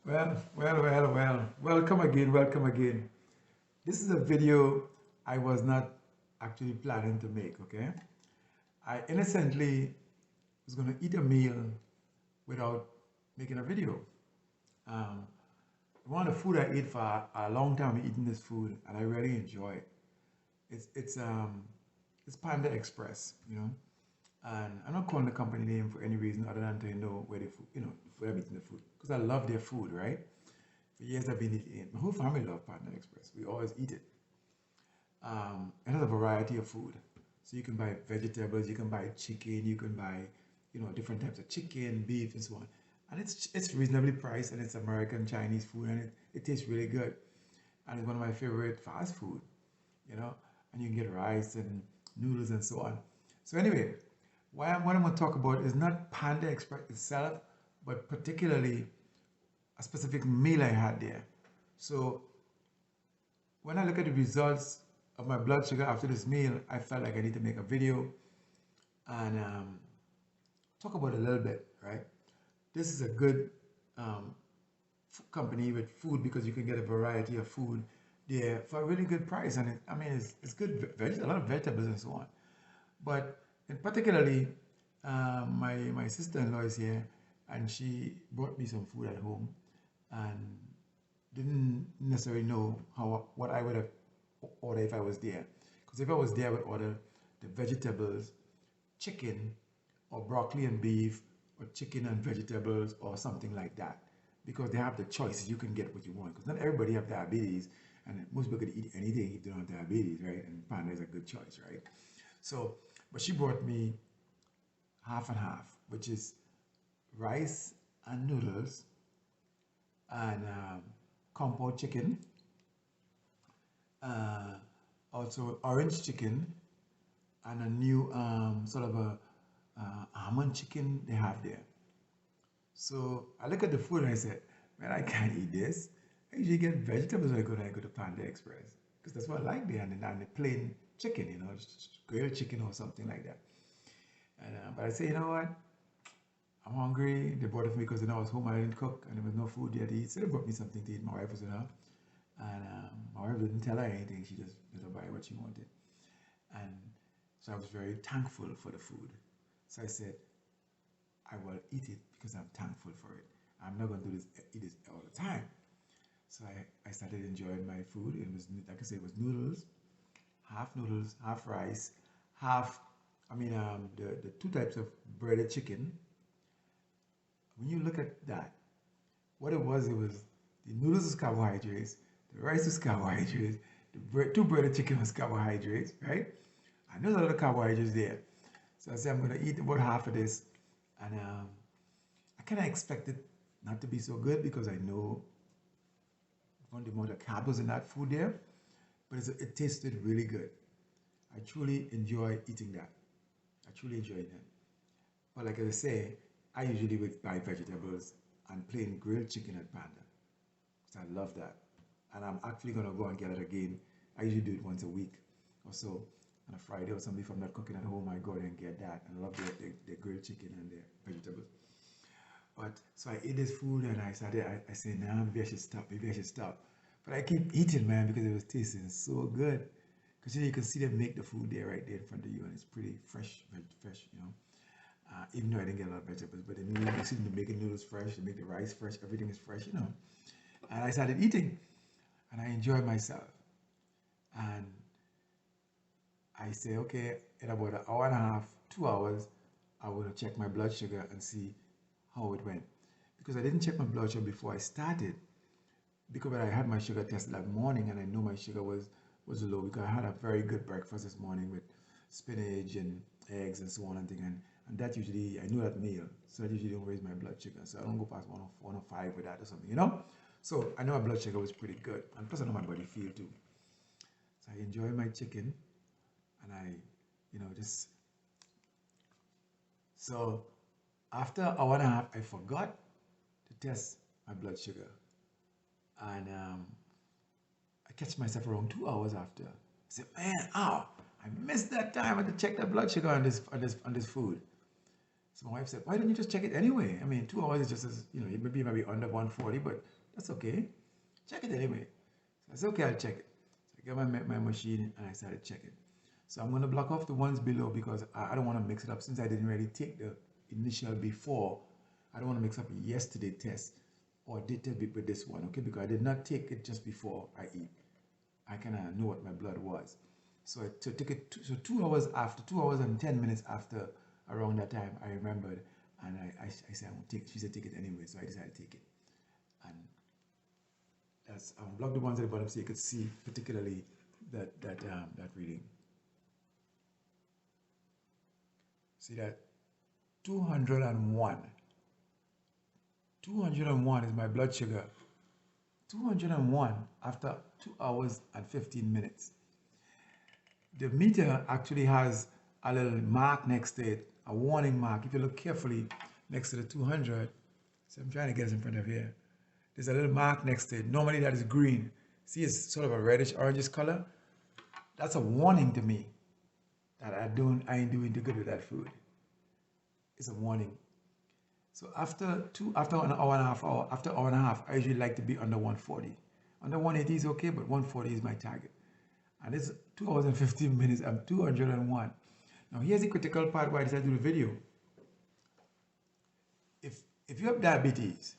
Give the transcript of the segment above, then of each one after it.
Well. Welcome again, welcome again. This is a video I was not actually planning to make, okay? I innocently was going to eat a meal without making a video. Um, One of the food I ate for a long time, eating this food, and I really enjoy it. It's Panda Express, and I'm not calling the company name for any reason other than to know where the food, where I'm eating the food, because I love their food, right? For years I've been eating it. My whole family love Panda Express. We always eat it. It has a variety of food. So you can buy vegetables, you can buy chicken, you can buy, different types of chicken, beef, and so on. And it's reasonably priced, and it's American Chinese food, and it tastes really good. And it's one of my favorite fast food, you know. And you can get rice and noodles and so on. So anyway, what I'm going to talk about is not Panda Express itself, but particularly a specific meal I had there. So when I look at the results of my blood sugar after this meal, I felt like I need to make a video and talk about it a little bit, right? This is a good um, company with food because you can get a variety of food there for a really good price. And it's good, a lot of vegetables and so on. But in particularly, my sister-in-law is here, and she brought me some food at home, and didn't necessarily know what I would have ordered if I was there. Because if I was there, I would order the vegetables, chicken, or broccoli and beef, or chicken and vegetables, or something like that. Because they have the choices, you can get what you want. Because not everybody have diabetes, and most people could eat anything if they don't have diabetes, right? And panda is a good choice, right? So, but she brought me half and half, which is rice and noodles and compound chicken, uh, also orange chicken, and a new sort of a almond chicken they have there. So I look at the food and I said, man, I can't eat this. I usually get vegetables when I go to Panda Express because that's what I like there, and the plain chicken, just grilled chicken or something like that. And but I say, you know what? I'm hungry. They brought it for me because I was home. I didn't cook, and there was no food yet to eat. So they brought me something to eat. My wife was around, and my wife didn't tell her anything. She just let her buy what she wanted, and so I was very thankful for the food. So I said, I will eat it because I'm thankful for it. I'm not going to eat this all the time. So I started enjoying my food. It was, like I said, it was noodles, half rice, half, the two types of breaded chicken. When you look at that, what it was the noodles was carbohydrates, the rice was carbohydrates, two breaded chicken was carbohydrates, right? I know there's a lot of carbohydrates there. So I said, I'm going to eat about half of this. And I kind of expected not to be so good because I know on the amount of carbs in that food there, but it tasted really good. I truly enjoy eating that. I truly enjoy that. But like I say, I usually would buy vegetables and plain grilled chicken at Panda because I love that. And I'm actually gonna go and get it again. I usually do it once a week or so. On a Friday or something, if I'm not cooking at home, I go there and get that. And I love the grilled chicken and the vegetables. But so I ate this food and I said, nah, maybe I should stop. Maybe I should stop. But I keep eating, man, because it was tasting so good. Because you can see them make the food there right there in front of you, and it's pretty fresh. Even though I didn't get a lot of vegetables, but the noodles, you see them making noodles fresh, they make the rice fresh, everything is fresh. And I started eating, and I enjoyed myself. And I say, okay, in about an hour and a half, 2 hours, I will check my blood sugar and see how it went. Because I didn't check my blood sugar before I started, because when I had my sugar test that morning and I knew my sugar was low because I had a very good breakfast this morning with spinach and eggs and so on and that usually I knew that meal, so that usually don't raise my blood sugar, so I don't go past 105 with that or something. So I know my blood sugar was pretty good, and plus I know my body feel too. So I enjoy my chicken, and I, just so after an hour and a half, I forgot to test my blood sugar, and I catch myself around 2 hours after. I said, man, I missed that time. I had to check the blood sugar on this food. So my wife said, why don't you just check it anyway? I mean, 2 hours is just as, maybe under 140, but that's okay. Check it anyway. So I said, okay, I'll check it. So I got my machine and I started checking. So I'm going to block off the ones below because I don't want to mix it up since I didn't really take the initial before. I don't want to mix up yesterday test or did test with this one, okay? Because I did not take it just before I eat. I kind of know what my blood was. So I took it, so 2 hours after, 2 hours and 10 minutes after around that time, I remembered, and I said, I won't take it. She said, take it anyway, so I decided to take it. And that's, block the ones at the bottom so you could see particularly that reading. See that? 201. 201 is my blood sugar. 201 after 2 hours and 15 minutes. The meter actually has a little mark next to it, a warning mark. If you look carefully next to the 200, so I'm trying to get this in front of here. There's a little mark next to it. Normally that is green. See, it's sort of a reddish orangish color. That's a warning to me that I ain't doing too good with that food. It's a warning. So after an hour and a half, after an hour and a half, I usually like to be under 140. Under 180 is okay, but 140 is my target. And it's 2 hours and 15 minutes. I'm 201. Now here's the critical part why I decided to do the video. If you have diabetes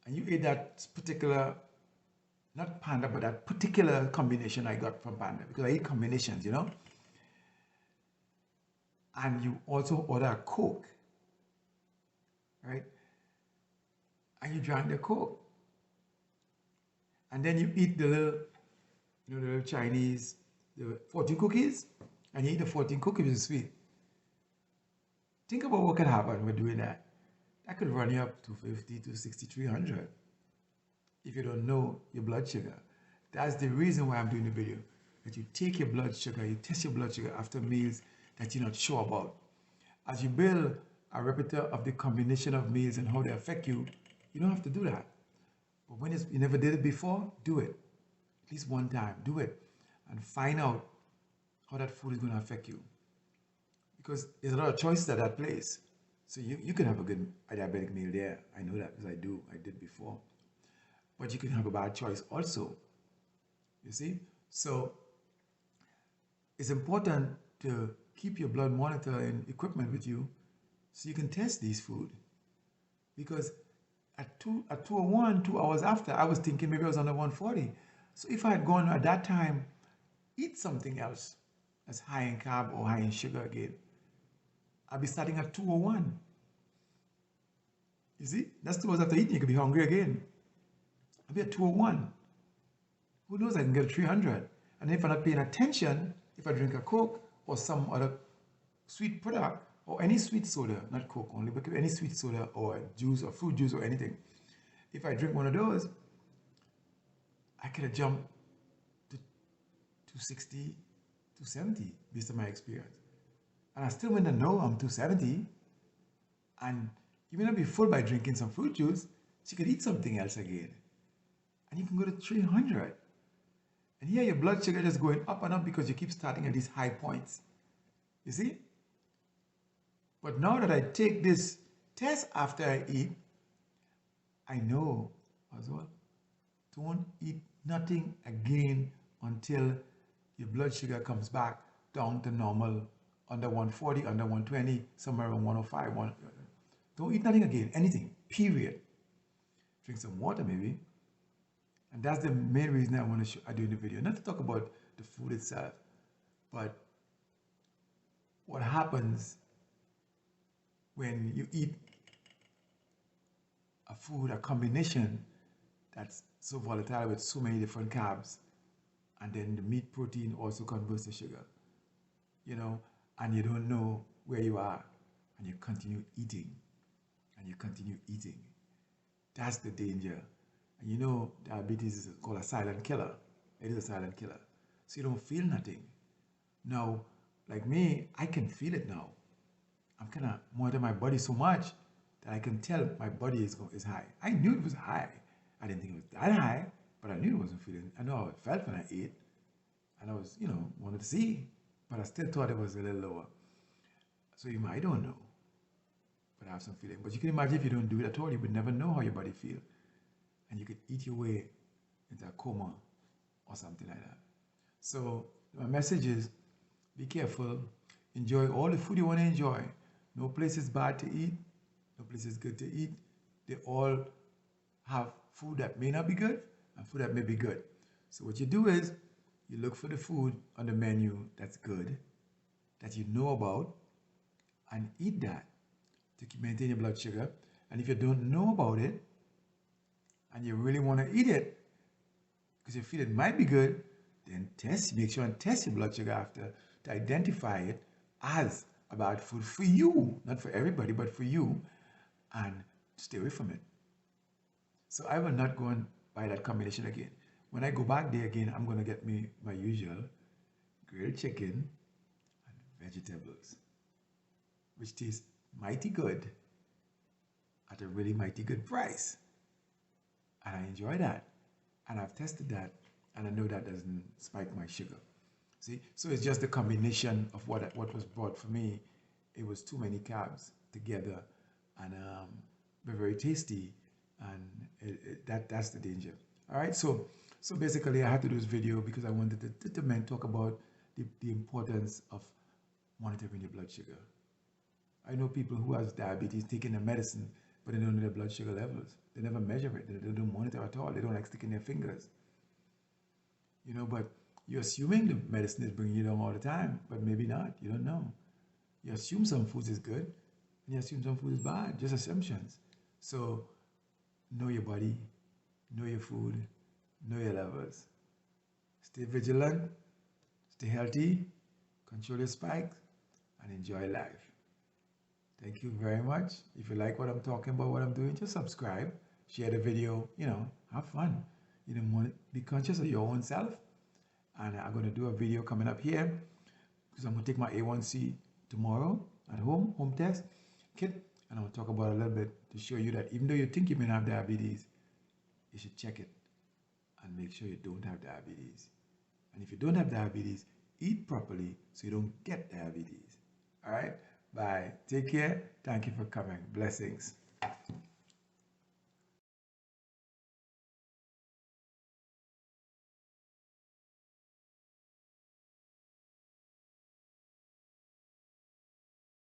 and you ate that particular, not Panda, but that particular combination I got from Panda, because I eat combinations, and you also order a Coke, right? And you drank the Coke. And then you eat the little, the little Chinese, the 14 cookies, and you eat the 14 cookies with sweet. Think about what could happen with doing that. That could run you up to 250, 260, 300 if you don't know your blood sugar. That's the reason why I'm doing the video. That you take your blood sugar, you test your blood sugar after meals that you're not sure about. As you build a repertoire of the combination of meals and how they affect you, you don't have to do that. But when you never did it before, do it. At least one time, do it. And find out how that food is going to affect you. Because there's a lot of choices at that place. So you can have a good diabetic meal there. I know that because I did before. But you can have a bad choice also. You see? So it's important to keep your blood monitor and equipment with you so you can test these food. Because at 201, 2 hours after, I was thinking maybe I was under 140. So if I had gone at that time, eat something else that's high in carb or high in sugar again, I'll be starting at 201. You see? That's 2 hours after eating, you could be hungry again. I'll be at 201. Who knows, I can get 300. And if I'm not paying attention, if I drink a Coke or some other sweet product, or any sweet soda, not Coke only, but any sweet soda or juice or fruit juice or anything, if I drink one of those, I could have jumped to 260, 270 based on my experience. And I still wouldn't know I'm 270. And you may not be full by drinking some fruit juice, so you could eat something else again. And you can go to 300. And here your blood sugar is going up and up because you keep starting at these high points. You see? But now that I take this test after I eat, I know as well, don't eat nothing again until your blood sugar comes back down to normal, under 140, under 120, somewhere around 105. Don't eat nothing again, anything, period. Drink some water maybe. And that's the main reason I want to do in the video. Not to talk about the food itself, but what happens when you eat a food, a combination that's so volatile with so many different carbs, and then the meat protein also converts to sugar, and you don't know where you are, and you continue eating, and you continue eating. That's the danger. And diabetes is called a silent killer. It is a silent killer. So you don't feel nothing. Now, like me, I can feel it now. I'm kind of monitoring my body so much that I can tell my body is high. I knew it was high. I didn't think it was that high, but I knew it wasn't feeling. I know how it felt when I ate. And I was, wanted to see, but I still thought it was a little lower. So I don't know. But but have some feeling. But you can imagine if you don't do it at all, you would never know how your body feel. And you could eat your way into a coma or something like that. So my message is be careful, enjoy all the food you want to enjoy. No place is bad to eat, no place is good to eat. They all have food that may not be good and food that may be good. So what you do is you look for the food on the menu that's good, that you know about, and eat that to maintain your blood sugar. And if you don't know about it and you really want to eat it because you feel it might be good, then make sure and test your blood sugar after to identify it as a bad food for you, not for everybody, but for you, and stay away from it. So I will not go and buy that combination again. When I go back there again, I'm going to get me my usual grilled chicken and vegetables, which tastes mighty good at a really mighty good price. And I enjoy that. And I've tested that, and I know that doesn't spike my sugar. See, so it's just the combination of what was brought for me. It was too many carbs together, and they're very tasty, and that's the danger. All right, so basically, I had to do this video because I wanted to talk about the importance of monitoring your blood sugar. I know people who has diabetes taking their medicine, but they don't know their blood sugar levels. They never measure it. They don't monitor at all. They don't like sticking their fingers. You know, but you're assuming the medicine is bringing you down all the time, but maybe not. You don't know. You assume some foods is good, and you assume some food is bad. Just assumptions. So know your body, know your food, know your levels. Stay vigilant, stay healthy, control your spikes, and enjoy life. Thank you very much. If you like what I'm talking about, what I'm doing, just subscribe, share the video, have fun. You don't want to be conscious of your own self. And I'm going to do a video coming up here because I'm going to take my A1C tomorrow at home test kit. And I'm going to talk about a little bit to show you that even though you think you may have diabetes, you should check it and make sure you don't have diabetes. And if you don't have diabetes, eat properly so you don't get diabetes. All right? Bye. Take care. Thank you for coming. Blessings.